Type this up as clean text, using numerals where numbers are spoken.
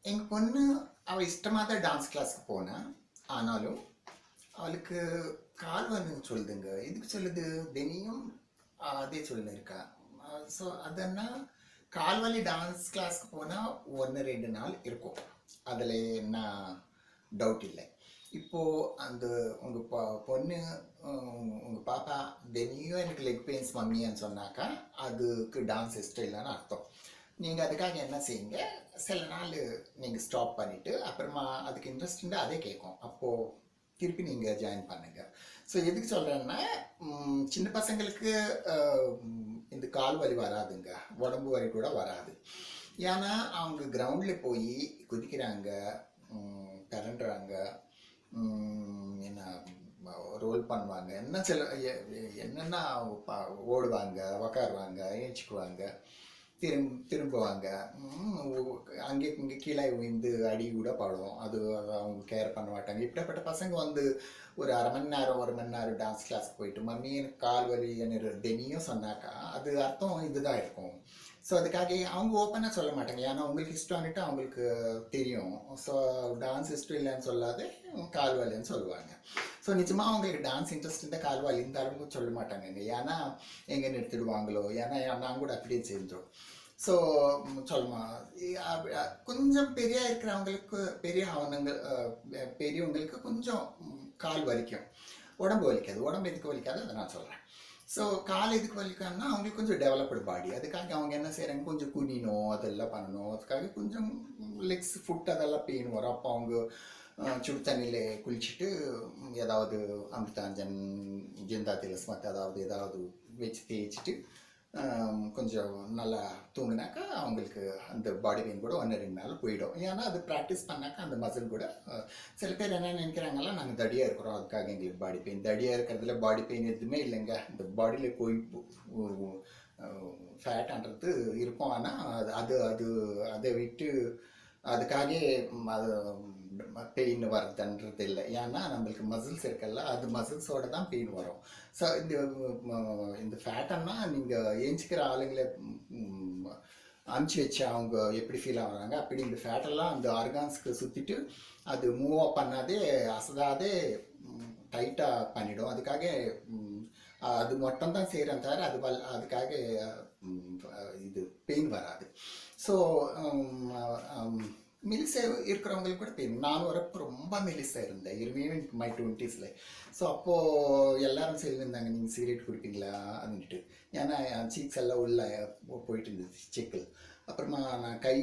எங்கள் பொண்ணு அவள் இஷ்டமாக தான் டான்ஸ் கிளாஸ்க்கு போனேன். ஆனாலும் அவளுக்கு கால் வலின்னு சொல்லுதுங்க. எதுக்கு சொல்லுது? தினியும் அதே சொல்லின்னு இருக்கா. ஸோ அதன்னா கால் வலி டான்ஸ் கிளாஸ்க்கு போனால் 1-2 நாள் இருக்கும். அதில் என்ன டவுட் இல்லை. இப்போது அந்த உங்கள் பொண்ணு உங்கள் பாப்பா தினியும் எனக்கு லெக் பெயின்ஸ் மம்மின்னு சொன்னாக்கா அதுக்கு டான்ஸ் இஷ்டம் இல்லைன்னு அர்த்தம். நீங்கள் அதுக்காக என்ன செய்யுங்க, சில நாள் நீங்கள் ஸ்டாப் பண்ணிவிட்டு அப்புறமா அதுக்கு இன்ட்ரெஸ்ட் இருந்தால் அதே கேட்கும். அப்போது திருப்பி நீங்கள் ஜாயின் பண்ணுங்கள். ஸோ எதுக்கு சொல்கிறேன்னா, சின்ன பசங்களுக்கு இந்த கால் வலி வராதுங்க, உடம்பு வலி கூட வராது. ஏன்னா அவங்க கிரவுண்டில் போய் குதிக்கிறாங்க, பிறண்டுறாங்க, என்ன ரோல் பண்ணுவாங்க, என்ன சில என்னென்னா ஓடுவாங்க, உக்காருவாங்க, ஏஞ்சிக்குவாங்க, திரும்புவாங்க, அங்கே இங்கே கீழே விழுந்து அடி கூட படும். அது அவங்க கேர் பண்ண மாட்டாங்க. இப்படிப்பட்ட பசங்க வந்து ஒரு 1/2 மணி நேரம் 1 மணி நேரம் டான்ஸ் கிளாஸ்க்கு போயிட்டு மம்மி எனக்கு கால் வலி என்ன தினியும் சொன்னாக்கா அது அர்த்தம் இதுதான் இருக்கும். ஸோ அதுக்காக அவங்க ஓப்பனாக சொல்ல மாட்டாங்க. ஏன்னா அவங்களுக்கு இஷ்டம்னுட்டு அவங்களுக்கு தெரியும். ஸோ டான்ஸ் இஷ்டம் இல்லைன்னு சொல்லாது கால் வலின்னு சொல்லுவாங்க. ஸோ நிஜமாக அவங்களுக்கு டான்ஸ் இன்ட்ரெஸ்ட் இருந்தால் கால் வலி இருந்தாலும் சொல்ல மாட்டாங்க. ஏன்னா எங்கே நிறுத்திடுவாங்களோ, ஏன்னா நாங்கள் கூட அப்படியே செஞ்சோம். ஸோ சொல்லுமா, கொஞ்சம் பெரிய இருக்கிறவங்களுக்கு பெரிய பெரியவங்களுக்கு கொஞ்சம் கால் வலிக்கும், உடம்பு வலிக்காது. உடம்பு எதுக்கு வலிக்காது அதை நான் சொல்கிறேன். ஸோ கால் எதுக்கு வலிக்காதுன்னா அவங்களுக்கு கொஞ்சம் டெவலப்டு பாடி. அதுக்காக அவங்க என்ன செய்கிறாங்க, கொஞ்சம் குனிணும், அதெல்லாம் பண்ணணும். அதுக்காக கொஞ்சம் லெக்ஸ் ஃபுட் அதெல்லாம் பெயின் வரும். அப்போ அவங்க சுடு தண்ணியில் குளிச்சுட்டு ஏதாவது அமிர்தாஞ்சன், ஜிந்தா திலஸ் மற்ற ஏதாவது வச்சு தேய்ச்சிட்டு கொஞ்சம் நல்லா தூங்கினாக்கா அவங்களுக்கு அந்த பாடி பெயின் கூட 1-2 நாள் போயிடும். ஏன்னா அது ப்ராக்டிஸ் பண்ணாக்கா அந்த மசில் கூட சில பேர் என்ன நினைக்கிறாங்கல்ல, நாங்கள் தடியாக இருக்கிறோம் அதுக்காக எங்களுக்கு பாடி பெயின். தடியாக இருக்கிறதுல பாடி பெயின் எதுவுமே இல்லைங்க. இந்த பாடியில் கொழுப்பு ஃபேட்ன்றது இருக்கும். ஆனால் அது அது அதை விட்டு அதுக்காக அது பெயின் வருதுன்றது இல்லை. ஏன்னா நம்மளுக்கு மசில்ஸ் இருக்குல்ல, அது மசில்ஸோட தான் பெயின் வரும். ஸோ இந்த ஃபேட்டன்னா நீங்கள் ஏஞ்சிக்கிற ஆளுங்களை அமுச்சு வச்சு அவங்க எப்படி ஃபீல் ஆகுறாங்க, அப்படி இந்த ஃபேட்டெல்லாம் அந்த ஆர்கான்ஸ்க்கு சுற்றிட்டு அது மூவ் பண்ணாதே, அசதாதே டைட்டாக பண்ணிடும். அதுக்காக அது மட்டும் தான் செய்கிறேன் தவிர அதுக்காக இது பெயின் வராது. ஸோ மெலிசாக இருக்கிறவங்களுக்கு கூட பெயின். நான் வரப்போ ரொம்ப மெலிசாக இருந்தேன், ஈவன் மை 20s. ஸோ அப்போது எல்லாரும் சொல்லியிருந்தாங்க, நீங்கள் சிகரெட் குடிப்பீங்களா அப்படின்ட்டு. ஏன்னா சீக்ஸ் எல்லாம் உள்ள போயிட்டு இருந்தது சிக்கல். அப்புறமா நான் கை